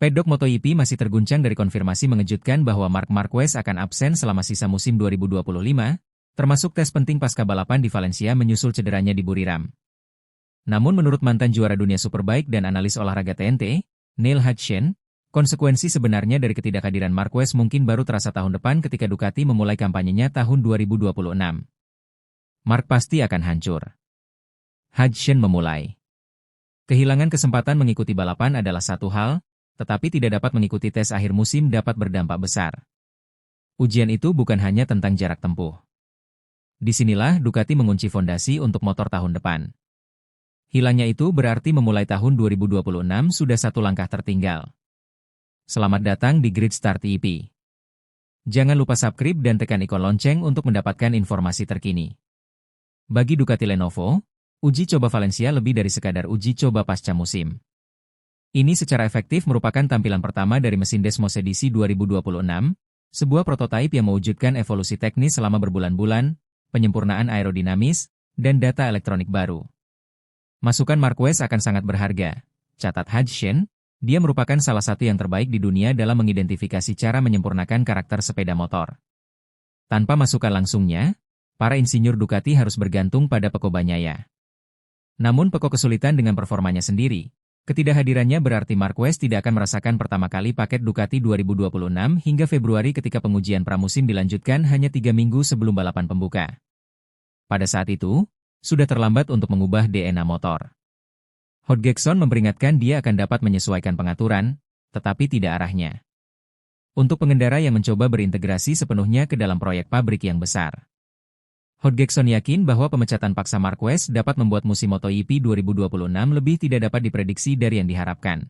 Pedok MotoGP masih terguncang dari konfirmasi mengejutkan bahwa Marc Marquez akan absen selama sisa musim 2025, termasuk tes penting pasca balapan di Valencia menyusul cederanya di Buriram. Namun menurut mantan juara dunia Superbike dan analis olahraga TNT, Neil Hutchison, konsekuensi sebenarnya dari ketidakhadiran Marquez mungkin baru terasa tahun depan ketika Ducati memulai kampanyenya tahun 2026. Marc pasti akan hancur. Hutchison memulai. Kehilangan kesempatan mengikuti balapan adalah satu hal, tetapi tidak dapat mengikuti tes akhir musim dapat berdampak besar. Ujian itu bukan hanya tentang jarak tempuh. Disinilah Ducati mengunci fondasi untuk motor tahun depan. Hilangnya itu berarti memulai tahun 2026 sudah satu langkah tertinggal. Selamat datang di Grid Start EP. Jangan lupa subscribe dan tekan ikon lonceng untuk mendapatkan informasi terkini. Bagi Ducati Lenovo, uji coba Valencia lebih dari sekadar uji coba pasca musim. Ini secara efektif merupakan tampilan pertama dari mesin Desmos edisi 2026, sebuah prototipe yang mewujudkan evolusi teknis selama berbulan-bulan, penyempurnaan aerodinamis, dan data elektronik baru. Masukan Marquez akan sangat berharga, catat Hutchison, dia merupakan salah satu yang terbaik di dunia dalam mengidentifikasi cara menyempurnakan karakter sepeda motor. Tanpa masukan langsungnya, para insinyur Ducati harus bergantung pada Pecco Bagnaia. Namun Pecco kesulitan dengan performanya sendiri. Ketidakhadirannya berarti Marquez tidak akan merasakan pertama kali paket Ducati 2026 hingga Februari ketika pengujian pramusim dilanjutkan hanya 3 minggu sebelum balapan pembuka. Pada saat itu, sudah terlambat untuk mengubah DNA motor. Hodgson memperingatkan dia akan dapat menyesuaikan pengaturan, tetapi tidak arahnya. Untuk pengendara yang mencoba berintegrasi sepenuhnya ke dalam proyek pabrik yang besar. Hodgson yakin bahwa pemecatan paksa Marquez dapat membuat musim MotoGP 2026 lebih tidak dapat diprediksi dari yang diharapkan.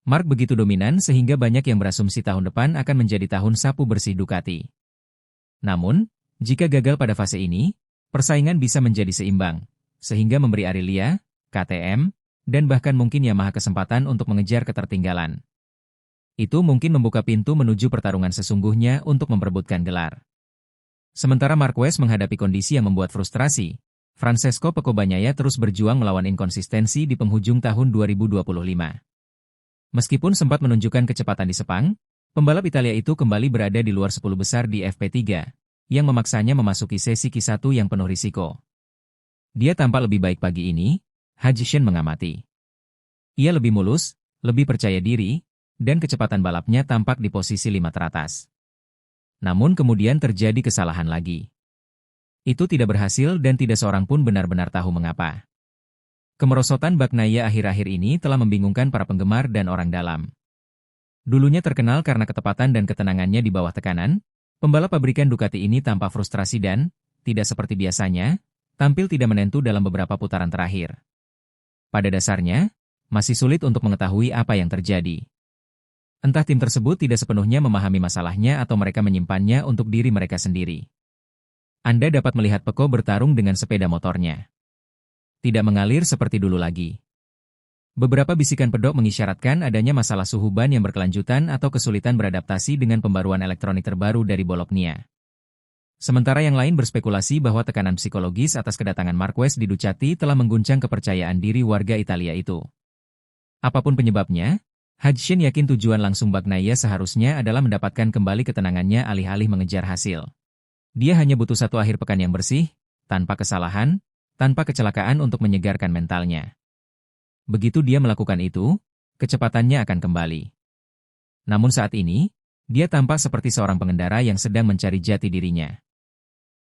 Marc begitu dominan sehingga banyak yang berasumsi tahun depan akan menjadi tahun sapu bersih Ducati. Namun, jika gagal pada fase ini, persaingan bisa menjadi seimbang, sehingga memberi Aprilia, KTM, dan bahkan mungkin Yamaha kesempatan untuk mengejar ketertinggalan. Itu mungkin membuka pintu menuju pertarungan sesungguhnya untuk memperebutkan gelar. Sementara Marquez menghadapi kondisi yang membuat frustrasi, Francesco Pecco Bagnaia terus berjuang melawan inkonsistensi di penghujung tahun 2025. Meskipun sempat menunjukkan kecepatan di Sepang, pembalap Italia itu kembali berada di luar 10 besar di FP3, yang memaksanya memasuki sesi Q1 yang penuh risiko. Dia tampak lebih baik pagi ini, Hutchison mengamati. Ia lebih mulus, lebih percaya diri, dan kecepatan balapnya tampak di posisi 5 teratas. Namun kemudian terjadi kesalahan lagi. Itu tidak berhasil dan tidak seorang pun benar-benar tahu mengapa. Kemerosotan Bagnaia akhir-akhir ini telah membingungkan para penggemar dan orang dalam. Dulunya terkenal karena ketepatan dan ketenangannya di bawah tekanan, pembalap pabrikan Ducati ini tampak frustrasi dan, tidak seperti biasanya, tampil tidak menentu dalam beberapa putaran terakhir. Pada dasarnya, masih sulit untuk mengetahui apa yang terjadi. Entah tim tersebut tidak sepenuhnya memahami masalahnya atau mereka menyimpannya untuk diri mereka sendiri. Anda dapat melihat Pecco bertarung dengan sepeda motornya. Tidak mengalir seperti dulu lagi. Beberapa bisikan pedok mengisyaratkan adanya masalah suhu ban yang berkelanjutan atau kesulitan beradaptasi dengan pembaruan elektronik terbaru dari Bologna. Sementara yang lain berspekulasi bahwa tekanan psikologis atas kedatangan Marquez di Ducati telah mengguncang kepercayaan diri warga Italia itu. Apapun penyebabnya, Hutchison yakin tujuan langsung Bagnaia seharusnya adalah mendapatkan kembali ketenangannya alih-alih mengejar hasil. Dia hanya butuh satu akhir pekan yang bersih, tanpa kesalahan, tanpa kecelakaan untuk menyegarkan mentalnya. Begitu dia melakukan itu, kecepatannya akan kembali. Namun saat ini, dia tampak seperti seorang pengendara yang sedang mencari jati dirinya.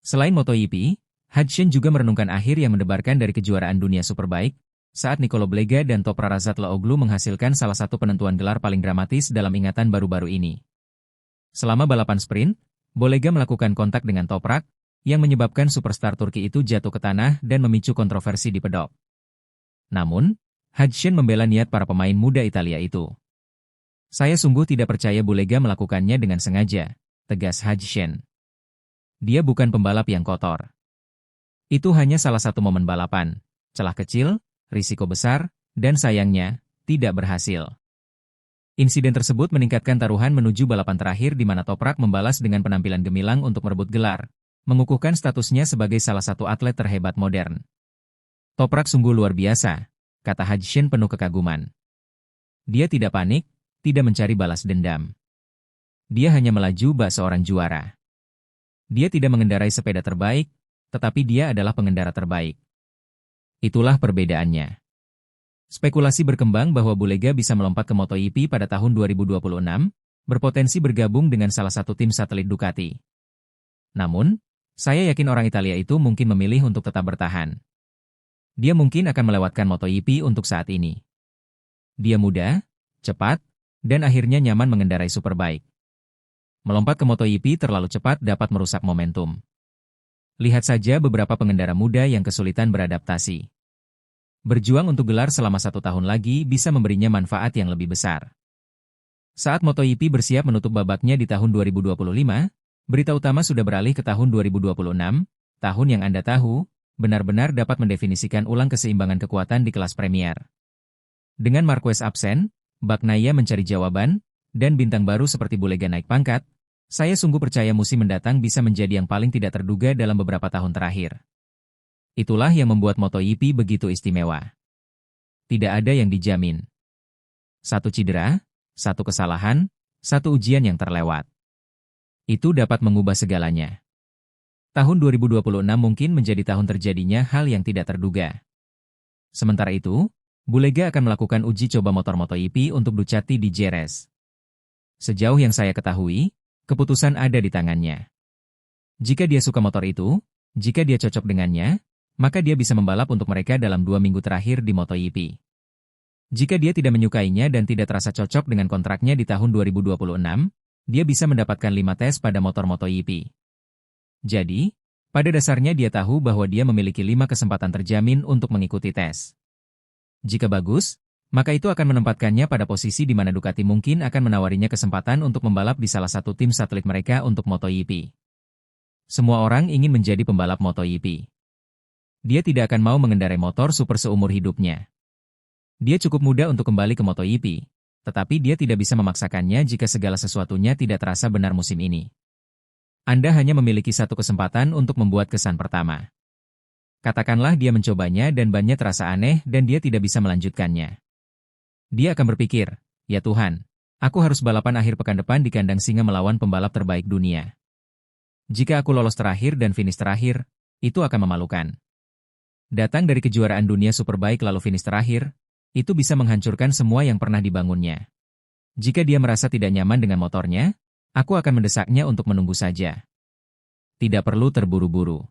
Selain MotoGP, Hutchison juga merenungkan akhir yang mendebarkan dari kejuaraan dunia Superbike, saat Nicolo Blega dan Toprak Razgatlioglu menghasilkan salah satu penentuan gelar paling dramatis dalam ingatan baru-baru ini. Selama balapan sprint, Blega melakukan kontak dengan Toprak, yang menyebabkan superstar Turki itu jatuh ke tanah dan memicu kontroversi di pedok. Namun, Hutchison membela niat para pemain muda Italia itu. Saya sungguh tidak percaya Blega melakukannya dengan sengaja, tegas Hutchison. Dia bukan pembalap yang kotor. Itu hanya salah satu momen balapan, celah kecil, risiko besar, dan sayangnya, tidak berhasil. Insiden tersebut meningkatkan taruhan menuju balapan terakhir di mana Toprak membalas dengan penampilan gemilang untuk merebut gelar, mengukuhkan statusnya sebagai salah satu atlet terhebat modern. Toprak sungguh luar biasa, kata Hutchison penuh kekaguman. Dia tidak panik, tidak mencari balas dendam. Dia hanya melaju bak seorang juara. Dia tidak mengendarai sepeda terbaik, tetapi dia adalah pengendara terbaik. Itulah perbedaannya. Spekulasi berkembang bahwa Bulega bisa melompat ke MotoGP pada tahun 2026, berpotensi bergabung dengan salah satu tim satelit Ducati. Namun, saya yakin orang Italia itu mungkin memilih untuk tetap bertahan. Dia mungkin akan melewatkan MotoGP untuk saat ini. Dia muda, cepat, dan akhirnya nyaman mengendarai Superbike. Melompat ke MotoGP terlalu cepat dapat merusak momentum. Lihat saja beberapa pengendara muda yang kesulitan beradaptasi. Berjuang untuk gelar selama 1 tahun lagi bisa memberinya manfaat yang lebih besar. Saat MotoGP bersiap menutup babaknya di tahun 2025, berita utama sudah beralih ke tahun 2026, tahun yang Anda tahu, benar-benar dapat mendefinisikan ulang keseimbangan kekuatan di kelas Premier. Dengan Marquez absen, Bagnaia mencari jawaban, dan bintang baru seperti Bulega naik pangkat, saya sungguh percaya musim mendatang bisa menjadi yang paling tidak terduga dalam beberapa tahun terakhir. Itulah yang membuat MotoGP begitu istimewa. Tidak ada yang dijamin. 1 cedera, 1 kesalahan, 1 ujian yang terlewat. Itu dapat mengubah segalanya. Tahun 2026 mungkin menjadi tahun terjadinya hal yang tidak terduga. Sementara itu, Bulega akan melakukan uji coba motor MotoGP untuk Ducati di Jerez. Sejauh yang saya ketahui, keputusan ada di tangannya. Jika dia suka motor itu, jika dia cocok dengannya, maka dia bisa membalap untuk mereka dalam 2 minggu terakhir di MotoGP. Jika dia tidak menyukainya dan tidak terasa cocok dengan kontraknya di tahun 2026, dia bisa mendapatkan 5 tes pada motor MotoGP. Jadi, pada dasarnya dia tahu bahwa dia memiliki 5 kesempatan terjamin untuk mengikuti tes. Jika bagus, maka itu akan menempatkannya pada posisi di mana Ducati mungkin akan menawarinya kesempatan untuk membalap di salah satu tim satelit mereka untuk MotoGP. Semua orang ingin menjadi pembalap MotoGP. Dia tidak akan mau mengendarai motor super seumur hidupnya. Dia cukup muda untuk kembali ke MotoGP, tetapi dia tidak bisa memaksakannya jika segala sesuatunya tidak terasa benar musim ini. Anda hanya memiliki 1 kesempatan untuk membuat kesan pertama. Katakanlah dia mencobanya dan bannya terasa aneh dan dia tidak bisa melanjutkannya. Dia akan berpikir, ya Tuhan, aku harus balapan akhir pekan depan di kandang singa melawan pembalap terbaik dunia. Jika aku lolos terakhir dan finish terakhir, itu akan memalukan. Datang dari kejuaraan dunia Superbike lalu finish terakhir, itu bisa menghancurkan semua yang pernah dibangunnya. Jika dia merasa tidak nyaman dengan motornya, aku akan mendesaknya untuk menunggu saja. Tidak perlu terburu-buru.